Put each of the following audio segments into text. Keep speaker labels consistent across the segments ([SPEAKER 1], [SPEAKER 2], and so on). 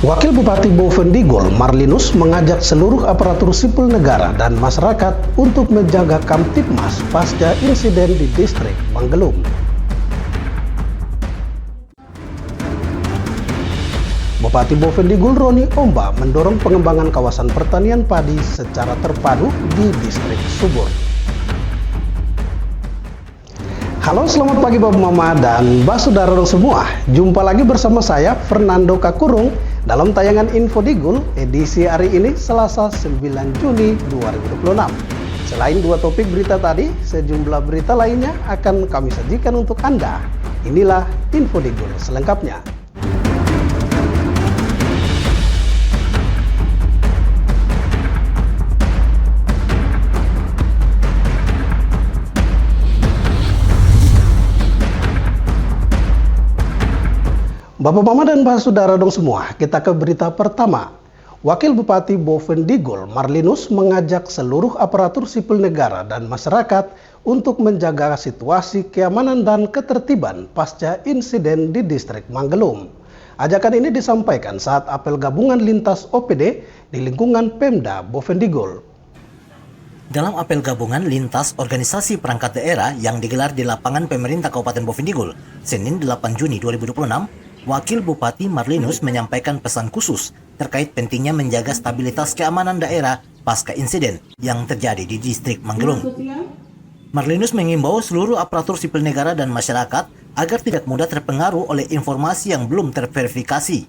[SPEAKER 1] Wakil Bupati Bovendigul, Marlinus, mengajak seluruh aparatur sipil negara dan masyarakat untuk menjaga Kamtibmas pasca insiden di distrik Manggelung. Bupati Bovendigul Roni Omba mendorong pengembangan kawasan pertanian padi secara terpadu di distrik Subur. Halo, selamat pagi Bapak Mama dan Mbak Saudara semua. Jumpa lagi bersama saya Fernando Kakurung dalam tayangan Info Digul edisi hari ini Selasa 9 Juni 2026. Selain dua topik berita tadi, sejumlah berita lainnya akan kami sajikan untuk Anda. Inilah Info Digul selengkapnya. Bapak Mama dan Mbak Saudara dong semua, kita ke berita pertama. Wakil Bupati Bovendigul, Marlinus, mengajak seluruh aparatur sipil negara dan masyarakat untuk menjaga situasi keamanan dan ketertiban pasca insiden di distrik Manggelung. Ajakan ini disampaikan saat apel gabungan lintas OPD di lingkungan Pemda Bovendigul.
[SPEAKER 2] Dalam apel gabungan lintas organisasi perangkat daerah yang digelar di lapangan pemerintah Kabupaten Bovendigul, Senin 8 Juni 2026, Wakil Bupati Marlinus menyampaikan pesan khusus terkait pentingnya menjaga stabilitas keamanan daerah pasca insiden yang terjadi di distrik Manggelung. Marlinus mengimbau seluruh aparatur sipil negara dan masyarakat agar tidak mudah terpengaruh oleh informasi yang belum terverifikasi.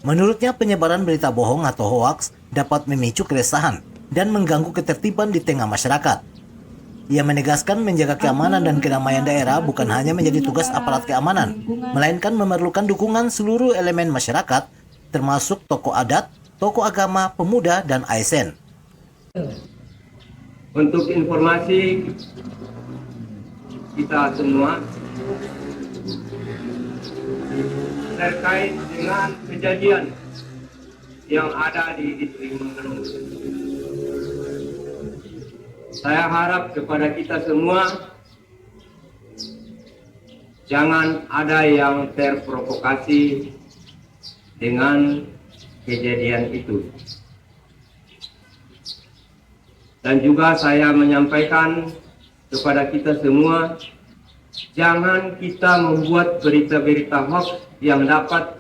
[SPEAKER 2] Menurutnya, penyebaran berita bohong atau hoaks dapat memicu keresahan dan mengganggu ketertiban di tengah masyarakat. Ia menegaskan menjaga keamanan dan kedamaian daerah bukan hanya menjadi tugas aparat keamanan, melainkan memerlukan dukungan seluruh elemen masyarakat, termasuk tokoh adat, tokoh agama, pemuda, dan ASN.
[SPEAKER 3] Untuk informasi kita semua terkait dengan kejadian yang ada di distrik Manggelung, saya harap kepada kita semua jangan ada yang terprovokasi dengan kejadian itu. Dan juga saya menyampaikan kepada kita semua, jangan kita membuat berita-berita hoax yang dapat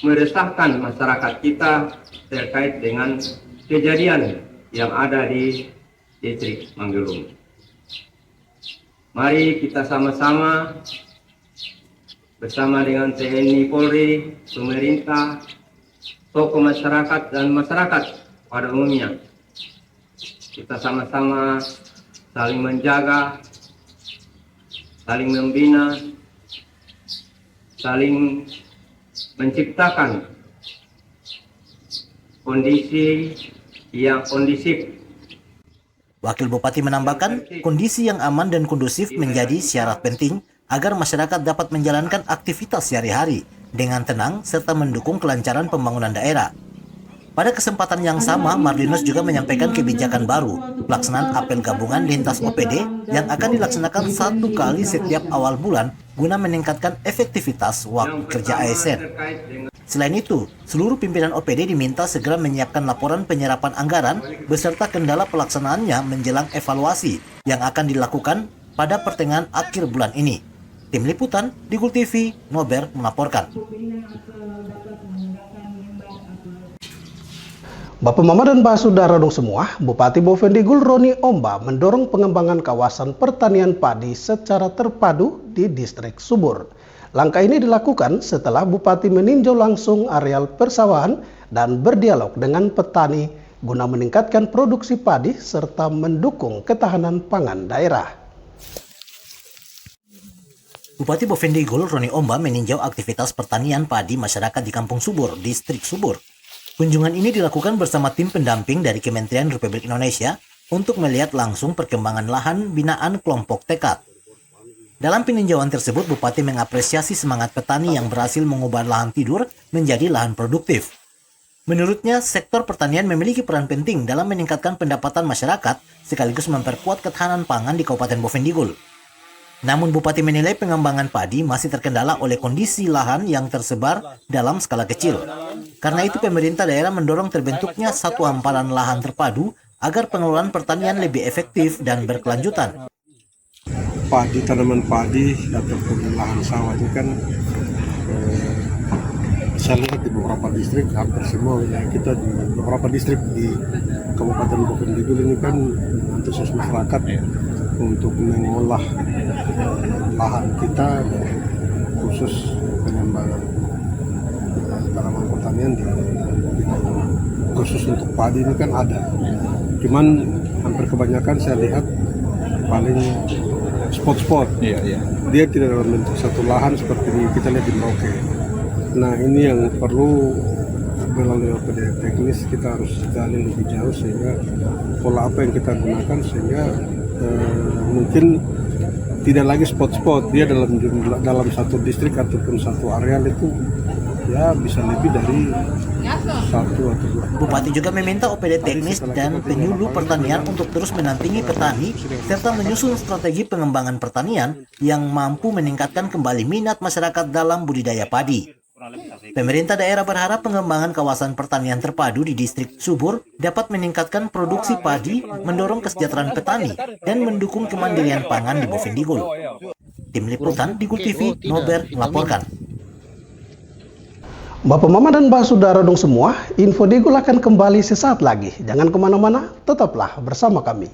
[SPEAKER 3] meresahkan masyarakat kita terkait dengan kejadian yang ada di distrik Manggelung. Mari kita sama-sama bersama dengan TNI, Polri, pemerintah, tokoh masyarakat dan masyarakat pada umumnya, kita sama-sama saling menjaga, saling membina, saling menciptakan kondisi yang kondusif.
[SPEAKER 2] Wakil Bupati menambahkan, kondisi yang aman dan kondusif menjadi syarat penting agar masyarakat dapat menjalankan aktivitas sehari-hari dengan tenang serta mendukung kelancaran pembangunan daerah. Pada kesempatan yang sama, Marlinus juga menyampaikan kebijakan baru, pelaksanaan apel gabungan lintas OPD yang akan dilaksanakan 1 kali setiap awal bulan guna meningkatkan efektivitas waktu kerja ASN. Selain itu, seluruh pimpinan OPD diminta segera menyiapkan laporan penyerapan anggaran beserta kendala pelaksanaannya menjelang evaluasi yang akan dilakukan pada pertengahan akhir bulan ini. Tim Liputan, Digul TV, Nober melaporkan.
[SPEAKER 1] Bapak Mama dan Mbak Saudara dong semua, Bupati Bovendigul Roni Omba mendorong pengembangan kawasan pertanian padi secara terpadu di distrik Subur. Langkah ini dilakukan setelah Bupati meninjau langsung areal persawahan dan berdialog dengan petani guna meningkatkan produksi padi serta mendukung ketahanan pangan daerah.
[SPEAKER 2] Bupati Bovendigul Roni Omba meninjau aktivitas pertanian padi masyarakat di Kampung Subur, distrik Subur. Kunjungan ini dilakukan bersama tim pendamping dari Kementerian Republik Indonesia untuk melihat langsung perkembangan lahan binaan kelompok tekad. Dalam peninjauan tersebut, Bupati mengapresiasi semangat petani yang berhasil mengubah lahan tidur menjadi lahan produktif. Menurutnya, sektor pertanian memiliki peran penting dalam meningkatkan pendapatan masyarakat sekaligus memperkuat ketahanan pangan di Kabupaten Bovendigul. Namun Bupati menilai pengembangan padi masih terkendala oleh kondisi lahan yang tersebar dalam skala kecil. Karena itu pemerintah daerah mendorong terbentuknya satu hamparan lahan terpadu agar pengelolaan pertanian lebih efektif dan berkelanjutan.
[SPEAKER 4] Padi, tanaman padi ataupun lahan sawah ini kan saya lihat di beberapa distrik, hampir semua wilayah kita di beberapa distrik di Kabupaten Bovendigul ini kan antusias masyarakat untuk mengolah lahan kita, khusus pengembangan tanaman pertanian khusus untuk padi ini kan ada. Cuman hampir kebanyakan saya lihat paling spot-spot. Dia tidak dalam bentuk satu lahan seperti ini kita lihat di Merauke. Nah, ini yang perlu melalui OPD teknis kita harus gali lebih jauh sehingga pola apa yang kita gunakan sehingga mungkin tidak lagi spot-spot, dia dalam satu distrik ataupun satu areal itu ya bisa lebih dari satu atau dua.
[SPEAKER 2] Bupati juga meminta OPD teknis dan penyuluh pertanian untuk terus menampingi petani serta menyusun strategi pengembangan pertanian yang mampu meningkatkan kembali minat masyarakat dalam budidaya padi. Pemerintah daerah berharap pengembangan kawasan pertanian terpadu di distrik subur dapat meningkatkan produksi padi, mendorong kesejahteraan petani, dan mendukung kemandirian pangan di Bovendigul. Tim Liputan Digul TV, Norbert melaporkan.
[SPEAKER 1] Bapak Mama dan Mbak Saudara dong semua, Info Digul akan kembali sesaat lagi. Jangan kemana-mana, tetaplah bersama kami.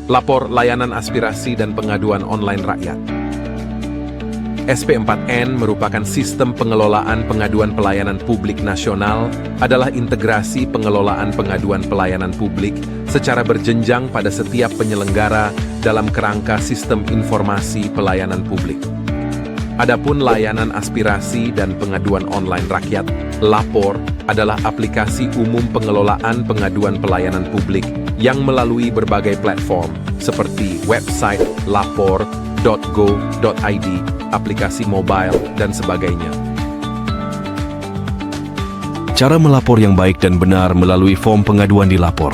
[SPEAKER 5] Lapor Layanan Aspirasi dan Pengaduan Online Rakyat. SP4N merupakan sistem pengelolaan pengaduan pelayanan publik nasional, adalah integrasi pengelolaan pengaduan pelayanan publik secara berjenjang pada setiap penyelenggara dalam kerangka sistem informasi pelayanan publik. Adapun layanan aspirasi dan pengaduan online rakyat, Lapor, adalah aplikasi umum pengelolaan pengaduan pelayanan publik yang melalui berbagai platform seperti website lapor.go.id, aplikasi mobile, dan sebagainya.
[SPEAKER 6] Cara melapor yang baik dan benar melalui form pengaduan di Lapor.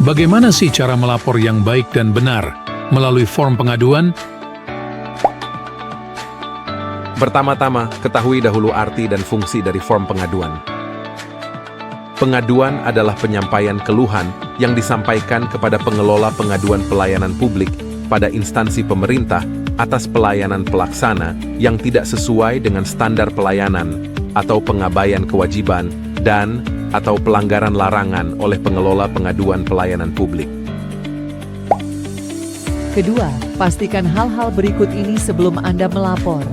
[SPEAKER 7] Bagaimana sih cara melapor yang baik dan benar melalui form pengaduan?
[SPEAKER 5] Pertama-tama, ketahui dahulu arti dan fungsi dari form pengaduan. Pengaduan adalah penyampaian keluhan yang disampaikan kepada pengelola pengaduan pelayanan publik pada instansi pemerintah atas pelayanan pelaksana yang tidak sesuai dengan standar pelayanan atau pengabaian kewajiban dan atau pelanggaran larangan oleh pengelola pengaduan pelayanan publik.
[SPEAKER 8] Kedua, pastikan hal-hal berikut ini sebelum Anda melapor.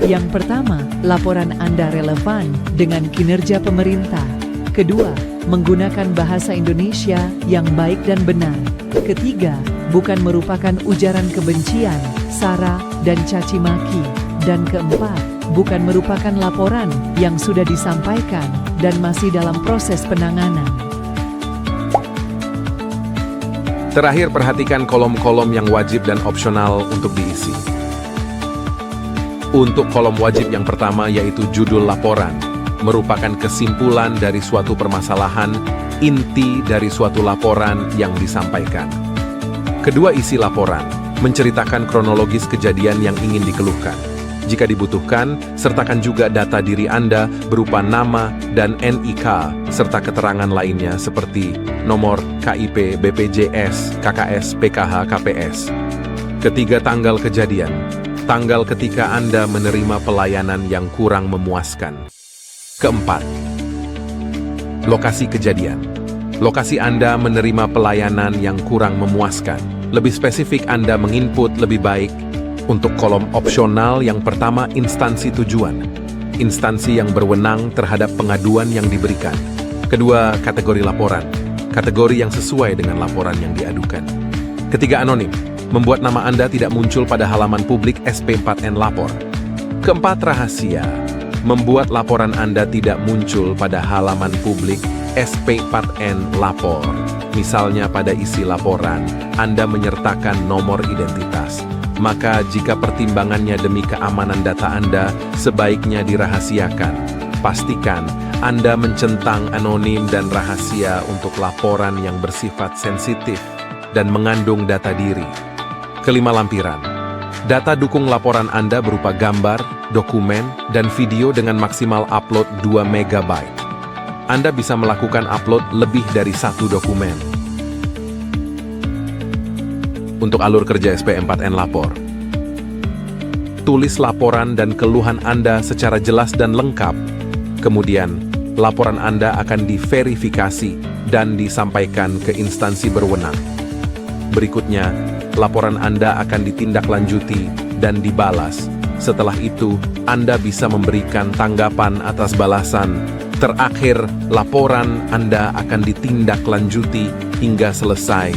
[SPEAKER 8] Yang pertama, laporan Anda relevan dengan kinerja pemerintah. Kedua, menggunakan bahasa Indonesia yang baik dan benar. Ketiga, bukan merupakan ujaran kebencian, sara, dan caci maki. Dan keempat, bukan merupakan laporan yang sudah disampaikan dan masih dalam proses penanganan.
[SPEAKER 5] Terakhir, perhatikan kolom-kolom yang wajib dan opsional untuk diisi. Untuk kolom wajib yang pertama yaitu judul laporan, merupakan kesimpulan dari suatu permasalahan, inti dari suatu laporan yang disampaikan. Kedua, isi laporan, menceritakan kronologis kejadian yang ingin dikeluhkan. Jika dibutuhkan, sertakan juga data diri Anda berupa nama dan NIK, serta keterangan lainnya seperti nomor KIP, BPJS, KKS, PKH, KPS. Ketiga, tanggal kejadian, tanggal ketika Anda menerima pelayanan yang kurang memuaskan. Keempat, lokasi kejadian. Lokasi Anda menerima pelayanan yang kurang memuaskan. Lebih spesifik, Anda menginput lebih baik. Untuk kolom opsional yang pertama, instansi tujuan. Instansi yang berwenang terhadap pengaduan yang diberikan. Kedua, kategori laporan. Kategori yang sesuai dengan laporan yang diadukan. Ketiga, anonim. Membuat nama Anda tidak muncul pada halaman publik SP4N Lapor. Keempat, rahasia. Membuat laporan Anda tidak muncul pada halaman publik SP4N lapor. Misalnya pada isi laporan, Anda menyertakan nomor identitas. Maka jika pertimbangannya demi keamanan data Anda, sebaiknya dirahasiakan. Pastikan Anda mencentang anonim dan rahasia untuk laporan yang bersifat sensitif dan mengandung data diri. Kelima lampiran. Data dukung laporan Anda berupa gambar, dokumen, dan video dengan maksimal upload 2 MB. Anda bisa melakukan upload lebih dari 1 dokumen. Untuk alur kerja SP4N lapor. Tulis laporan dan keluhan Anda secara jelas dan lengkap. Kemudian, laporan Anda akan diverifikasi dan disampaikan ke instansi berwenang. Berikutnya, laporan Anda akan ditindaklanjuti dan dibalas. Setelah itu, Anda bisa memberikan tanggapan atas balasan. Terakhir, laporan Anda akan ditindaklanjuti hingga selesai.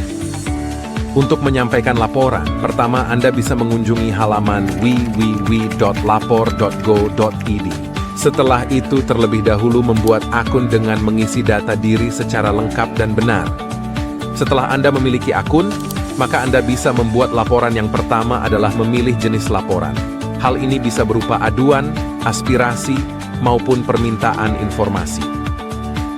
[SPEAKER 5] Untuk menyampaikan laporan, pertama Anda bisa mengunjungi halaman www.lapor.go.id. Setelah itu, terlebih dahulu membuat akun dengan mengisi data diri secara lengkap dan benar. Setelah Anda memiliki akun, maka Anda bisa membuat laporan. Yang pertama adalah memilih jenis laporan. Hal ini bisa berupa aduan, aspirasi, maupun permintaan informasi.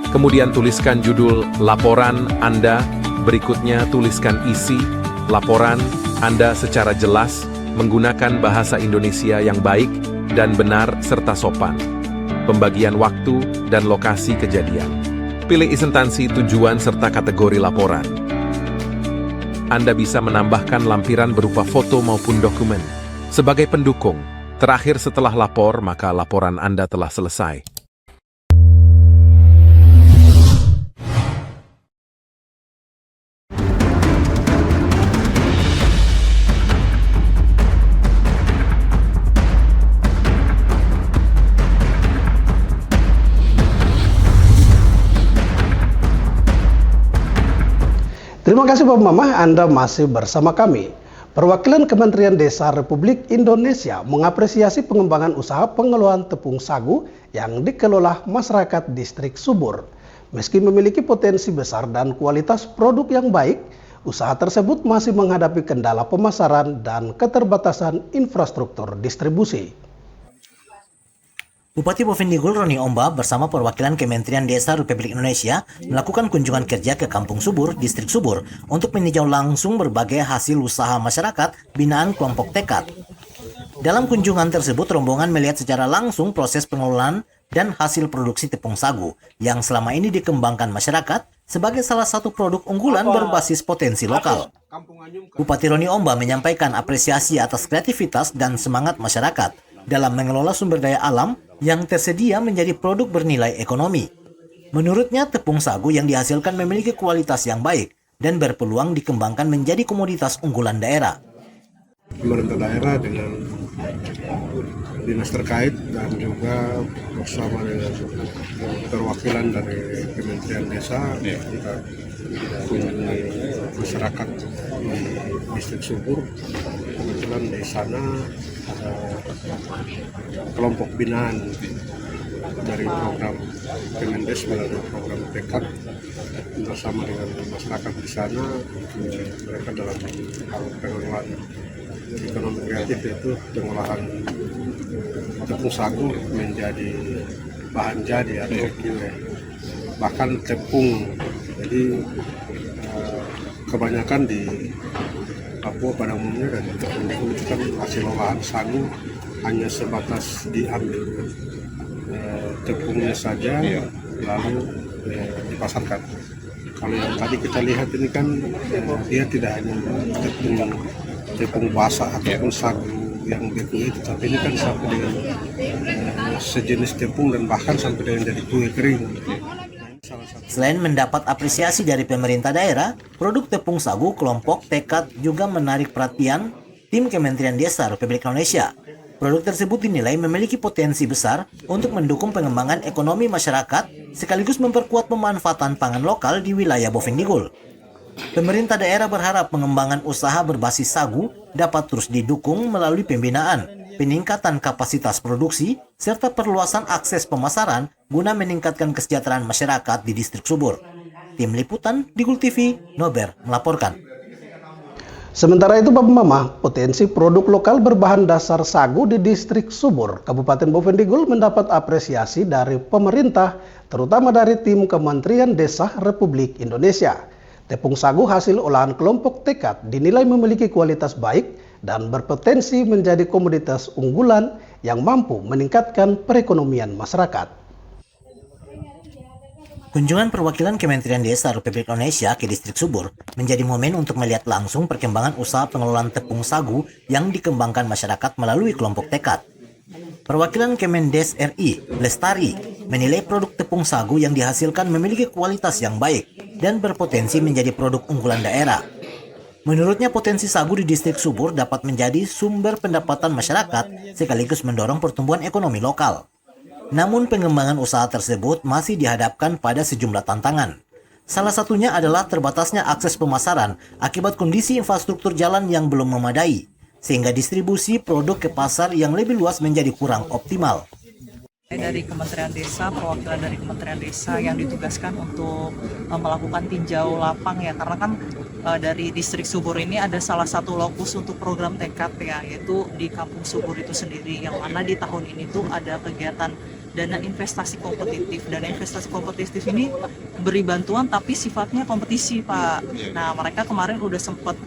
[SPEAKER 5] Kemudian tuliskan judul laporan Anda. Berikutnya tuliskan isi laporan Anda secara jelas, menggunakan bahasa Indonesia yang baik dan benar serta sopan. Pembagian waktu dan lokasi kejadian. Pilih instansi tujuan serta kategori laporan. Anda bisa menambahkan lampiran berupa foto maupun dokumen. Sebagai pendukung, terakhir setelah lapor, maka laporan Anda telah selesai.
[SPEAKER 1] Terima kasih Bapak Mama, Anda masih bersama kami. Perwakilan Kementerian Desa Republik Indonesia mengapresiasi pengembangan usaha pengelolaan tepung sagu yang dikelola masyarakat distrik Subur. Meski memiliki potensi besar dan kualitas produk yang baik, usaha tersebut masih menghadapi kendala pemasaran dan keterbatasan infrastruktur distribusi.
[SPEAKER 2] Bupati Bovendigul Roni Omba bersama perwakilan Kementerian Desa Republik Indonesia melakukan kunjungan kerja ke Kampung Subur, Distrik Subur, untuk meninjau langsung berbagai hasil usaha masyarakat binaan kelompok tekad. Dalam kunjungan tersebut, rombongan melihat secara langsung proses pengelolaan dan hasil produksi tepung sagu yang selama ini dikembangkan masyarakat sebagai salah satu produk unggulan berbasis potensi lokal. Bupati Roni Omba menyampaikan apresiasi atas kreativitas dan semangat masyarakat dalam mengelola sumber daya alam yang tersedia menjadi produk bernilai ekonomi. Menurutnya, tepung sagu yang dihasilkan memiliki kualitas yang baik dan berpeluang dikembangkan menjadi komoditas unggulan daerah.
[SPEAKER 4] Pemerintah daerah dengan dinas terkait dan juga bersama dengan perwakilan dari Kementerian Desa kita kunjungi masyarakat di Distrik Subur. Kebetulan di sana ada kelompok binaan dari program Kemendes melalui program tekad bersama dengan masyarakat di sana. Mereka dalam hal pengelolaan ekonomi kreatif, yaitu pengolahan tepung sagu menjadi bahan jadi atau kue, bahkan tepung. Jadi kebanyakan di Papua pada umumnya dan tepung itu kan hasil olahan sagu hanya sebatas diambil tepungnya saja lalu dipasarkan. Kalau yang tadi kita lihat ini kan dia tidak hanya tepung basah ataupun sagu yang beku itu, tapi ini kan sampai dengan sejenis tepung dan bahkan sampai dengan jadi kue kering.
[SPEAKER 2] Selain mendapat apresiasi dari pemerintah daerah, produk tepung sagu kelompok tekad juga menarik perhatian tim Kementerian Desa Republik Indonesia. Produk tersebut dinilai memiliki potensi besar untuk mendukung pengembangan ekonomi masyarakat sekaligus memperkuat pemanfaatan pangan lokal di wilayah Bovendigul. Pemerintah daerah berharap pengembangan usaha berbasis sagu dapat terus didukung melalui pembinaan, peningkatan kapasitas produksi, serta perluasan akses pemasaran guna meningkatkan kesejahteraan masyarakat di Distrik Subur. Tim Liputan Digul TV, Nober melaporkan.
[SPEAKER 1] Sementara itu, Bapak Mama, potensi produk lokal berbahan dasar sagu di Distrik Subur, Kabupaten Bovendigul mendapat apresiasi dari pemerintah, terutama dari tim Kementerian Desa Republik Indonesia. Tepung sagu hasil olahan kelompok tekad dinilai memiliki kualitas baik dan berpotensi menjadi komoditas unggulan yang mampu meningkatkan perekonomian masyarakat.
[SPEAKER 2] Kunjungan perwakilan Kementerian Desa Republik Indonesia ke Distrik Subur menjadi momen untuk melihat langsung perkembangan usaha pengelolaan tepung sagu yang dikembangkan masyarakat melalui kelompok tekad. Perwakilan Kemendes RI, Lestari, menilai produk tepung sagu yang dihasilkan memiliki kualitas yang baik dan berpotensi menjadi produk unggulan daerah. Menurutnya, potensi sagu di Distrik Subur dapat menjadi sumber pendapatan masyarakat sekaligus mendorong pertumbuhan ekonomi lokal. Namun pengembangan usaha tersebut masih dihadapkan pada sejumlah tantangan. Salah satunya adalah terbatasnya akses pemasaran akibat kondisi infrastruktur jalan yang belum memadai, sehingga distribusi produk ke pasar yang lebih luas menjadi kurang optimal.
[SPEAKER 9] Dari Kementerian Desa, perwakilan dari Kementerian Desa yang ditugaskan untuk melakukan tinjau lapang ya, karena kan dari Distrik Subur ini ada salah satu lokus untuk program tekad ya, yaitu di Kampung Subur itu sendiri, yang mana di tahun ini tuh ada kegiatan dana investasi kompetitif. Dana investasi kompetitif ini beri bantuan tapi sifatnya kompetisi, Pak. Nah, mereka kemarin udah sempat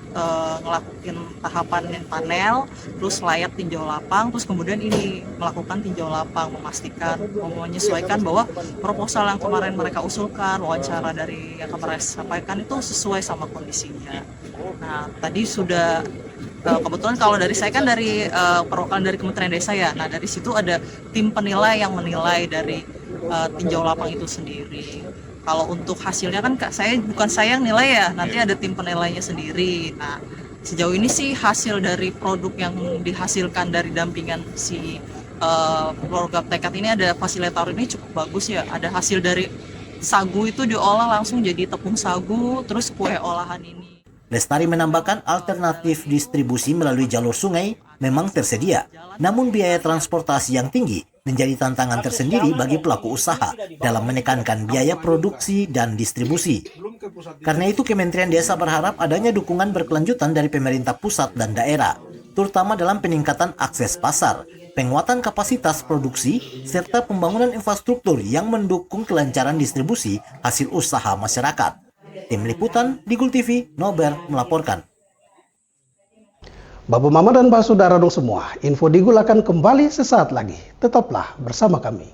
[SPEAKER 9] ngelakuin tahapan panel, terus layak tinjau lapang, terus kemudian ini melakukan tinjau lapang, memastikan, menyesuaikan bahwa proposal yang kemarin mereka usulkan, wawancara dari yang kemarin sampaikan itu sesuai sama kondisinya. Nah, tadi sudah kebetulan kalau dari saya kan dari perwakilan dari Kementerian Desa ya. Nah, dari situ ada tim penilai yang menilai dari tinjau lapang itu sendiri. Kalau untuk hasilnya kan bukan saya yang nilai ya, nanti ada tim penilainya sendiri. Nah, sejauh ini sih hasil dari produk yang dihasilkan dari dampingan si program tekad ini, ada fasilitator ini cukup bagus ya. Ada hasil dari sagu itu diolah langsung jadi tepung sagu, terus kue olahan ini.
[SPEAKER 2] Lestari menambahkan alternatif distribusi melalui jalur sungai memang tersedia, namun biaya transportasi yang tinggi menjadi tantangan tersendiri bagi pelaku usaha dalam menekankan biaya produksi dan distribusi. Karena itu, Kementerian Desa berharap adanya dukungan berkelanjutan dari pemerintah pusat dan daerah, terutama dalam peningkatan akses pasar, penguatan kapasitas produksi, serta pembangunan infrastruktur yang mendukung kelancaran distribusi hasil usaha masyarakat. Tim Liputan Digul TV, Nober melaporkan.
[SPEAKER 1] Bapak Mama dan Pak Saudara dong semua, info Digul akan kembali sesaat lagi. Tetaplah bersama kami.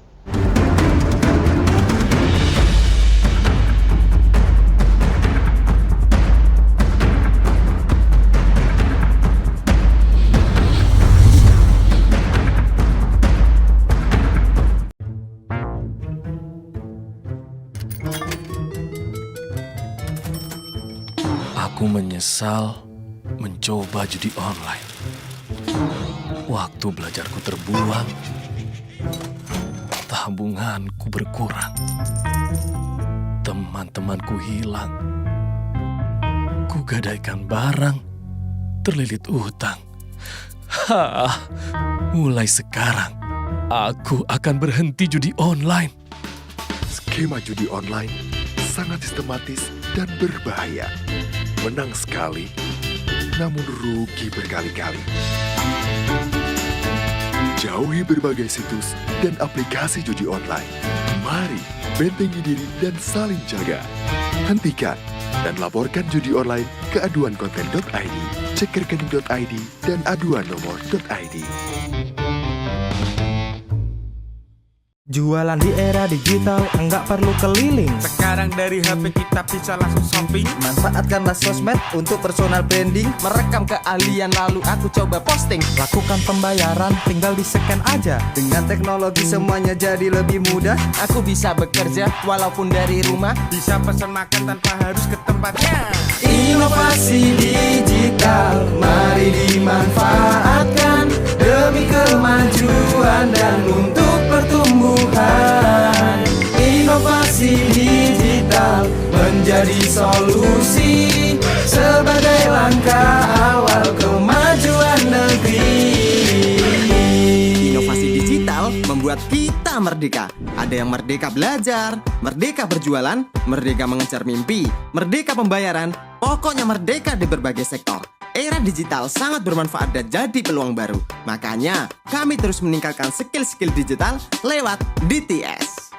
[SPEAKER 6] Aku menyesal mencoba judi online. Waktu belajarku terbuang, tabunganku berkurang, teman-temanku hilang, kugadaikan barang, terlilit utang. Mulai sekarang, aku akan berhenti judi online.
[SPEAKER 10] Skema judi online sangat sistematis dan berbahaya. Menang sekali, namun rugi berkali-kali. Jauhi berbagai situs dan aplikasi judi online. Mari bentengi diri dan saling jaga. Hentikan dan laporkan judi online ke aduankonten.id, cekrekening.id, dan aduannomor.id.
[SPEAKER 11] Jualan di era digital, enggak perlu keliling.
[SPEAKER 12] Sekarang dari HP kita bisa langsung shopping.
[SPEAKER 11] Manfaatkanlah sosmed untuk personal branding.
[SPEAKER 12] Merekam keahlian lalu aku coba posting.
[SPEAKER 11] Lakukan pembayaran, tinggal di-scan aja.
[SPEAKER 12] Dengan teknologi semuanya jadi lebih mudah. Aku bisa bekerja walaupun dari rumah. Bisa pesan makan tanpa harus ke tempatnya.
[SPEAKER 11] Inovasi digital, mari dimanfaatkan demi kemajuan dan untuk pertumbuhan. Inovasi digital menjadi solusi sebagai langkah awal kemajuan negeri.
[SPEAKER 12] kita merdeka. Ada yang merdeka belajar, merdeka berjualan, merdeka mengejar mimpi, merdeka pembayaran, pokoknya merdeka di berbagai sektor. Era digital sangat bermanfaat dan jadi peluang baru. Makanya, kami terus meningkatkan skill-skill digital lewat DTS.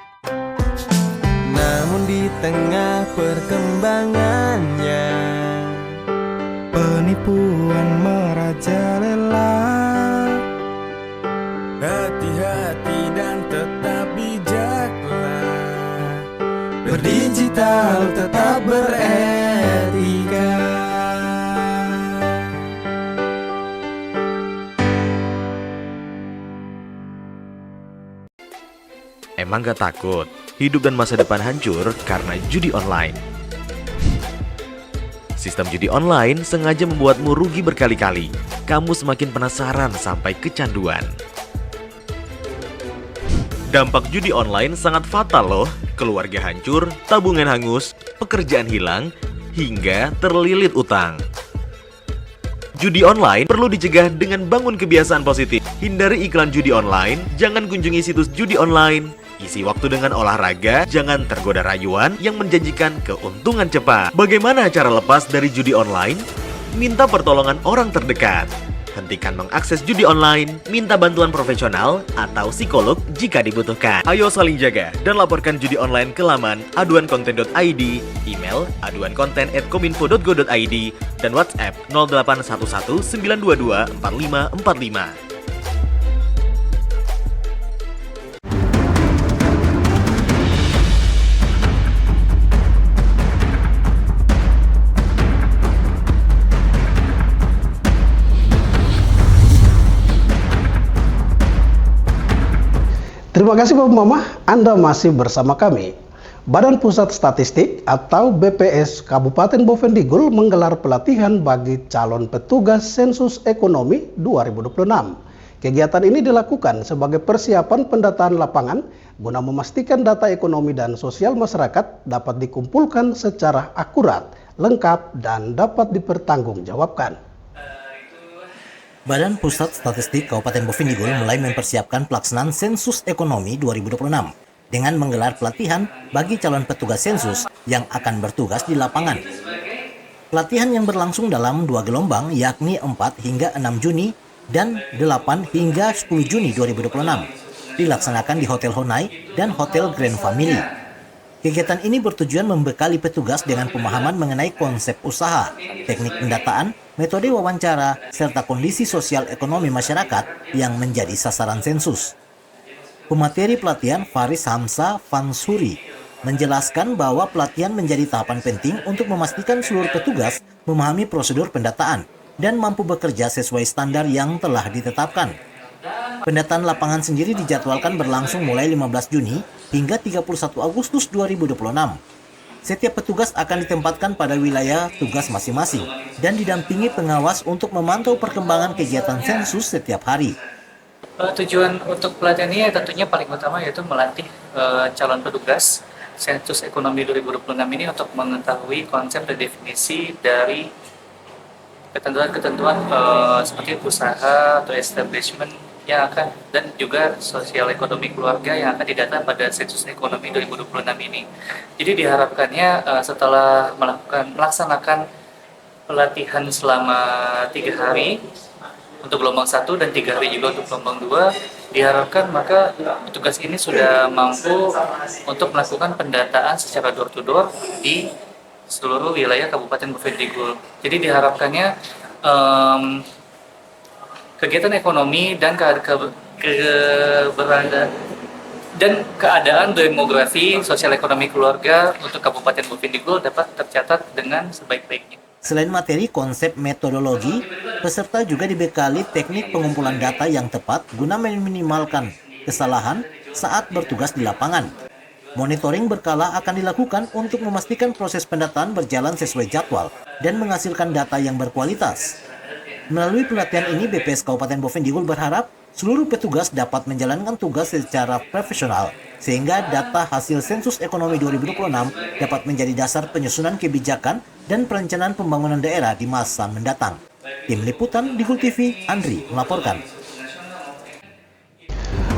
[SPEAKER 12] Namun di tengah perkembangannya, penipuan merajalela. Hati-hati dan tetap bijaklah, berdigital tetap beretika.
[SPEAKER 13] Emang gak takut hidup dan masa depan hancur karena judi online? Sistem judi online sengaja membuatmu rugi berkali-kali. Kamu semakin penasaran sampai kecanduan. Dampak judi online sangat fatal loh. Keluarga hancur, tabungan hangus, pekerjaan hilang, hingga terlilit utang. Judi online perlu dicegah dengan bangun kebiasaan positif. Hindari iklan judi online, jangan kunjungi situs judi online. Isi waktu dengan olahraga, jangan tergoda rayuan yang menjanjikan keuntungan cepat. Bagaimana cara lepas dari judi online? Minta pertolongan orang terdekat. Hentikan mengakses judi online, minta bantuan profesional atau psikolog jika dibutuhkan. Ayo saling jaga dan laporkan judi online ke laman aduankonten.id, email aduankonten@kominfo.go.id, dan WhatsApp 0811 922 4545.
[SPEAKER 1] Terima kasih Bapak Mama, Anda masih bersama kami. Badan Pusat Statistik atau BPS Kabupaten Bovendigul menggelar pelatihan bagi calon petugas sensus ekonomi 2026. Kegiatan ini dilakukan sebagai persiapan pendataan lapangan guna memastikan data ekonomi dan sosial masyarakat dapat dikumpulkan secara akurat, lengkap, dan dapat dipertanggungjawabkan.
[SPEAKER 2] Badan Pusat Statistik Kabupaten Bovendigul mulai mempersiapkan pelaksanaan sensus ekonomi 2026 dengan menggelar pelatihan bagi calon petugas sensus yang akan bertugas di lapangan. Pelatihan yang berlangsung dalam 2 gelombang yakni 4 hingga 6 Juni dan 8 hingga 10 Juni 2026 dilaksanakan di Hotel Honai dan Hotel Grand Family. Kegiatan ini bertujuan membekali petugas dengan pemahaman mengenai konsep usaha, teknik pendataan, metode wawancara, serta kondisi sosial ekonomi masyarakat yang menjadi sasaran sensus. Pemateri pelatihan Faris Hamsa Fansuri menjelaskan bahwa pelatihan menjadi tahapan penting untuk memastikan seluruh petugas memahami prosedur pendataan dan mampu bekerja sesuai standar yang telah ditetapkan. Pendataan lapangan sendiri dijadwalkan berlangsung mulai 15 Juni hingga 31 Agustus 2026. Setiap petugas akan ditempatkan pada wilayah tugas masing-masing dan didampingi pengawas untuk memantau perkembangan kegiatan sensus setiap hari.
[SPEAKER 14] Tujuan untuk pelatihan ini tentunya paling utama yaitu melatih calon petugas sensus ekonomi 2026 ini untuk mengetahui konsep dan definisi dari ketentuan-ketentuan seperti usaha atau establishment yang akan dan juga sosial ekonomi keluarga yang akan didata pada sensus ekonomi 2026 ini. Jadi diharapkannya setelah melaksanakan pelatihan selama 3 hari untuk gelombang 1 dan 3 hari juga untuk gelombang 2, diharapkan maka petugas ini sudah mampu untuk melakukan pendataan secara door to door di seluruh wilayah Kabupaten Bovendigul. Jadi diharapkannya kegiatan ekonomi dan keadaan demografi sosial ekonomi keluarga untuk Kabupaten Bovendigul dapat tercatat dengan sebaik-baiknya.
[SPEAKER 2] Selain materi konsep metodologi, peserta juga dibekali teknik pengumpulan data yang tepat guna meminimalkan kesalahan saat bertugas di lapangan. Monitoring berkala akan dilakukan untuk memastikan proses pendataan berjalan sesuai jadwal dan menghasilkan data yang berkualitas. Melalui pelatihan ini, BPS Kabupaten Bovendigul berharap seluruh petugas dapat menjalankan tugas secara profesional, sehingga data hasil sensus ekonomi 2026 dapat menjadi dasar penyusunan kebijakan dan perencanaan pembangunan daerah di masa mendatang. Tim Liputan Digul TV, Andri melaporkan.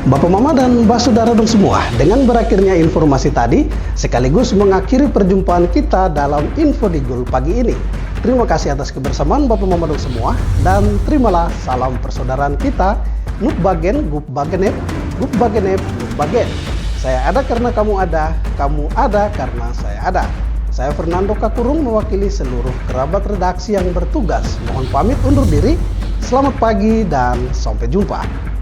[SPEAKER 1] Bapak Mama dan Mbak Saudara dong semua, dengan berakhirnya informasi tadi, sekaligus mengakhiri perjumpaan kita dalam Info Digul pagi ini. Terima kasih atas kebersamaan Bapak Mama dong semua, dan terimalah salam persaudaraan kita, Nuk Bagen, Gup Bagenep, Gup Bagenep, Gup Bagen. Saya ada karena kamu ada karena saya ada. Saya Fernando Kakurung mewakili seluruh kerabat redaksi yang bertugas. Mohon pamit undur diri, selamat pagi dan sampai jumpa.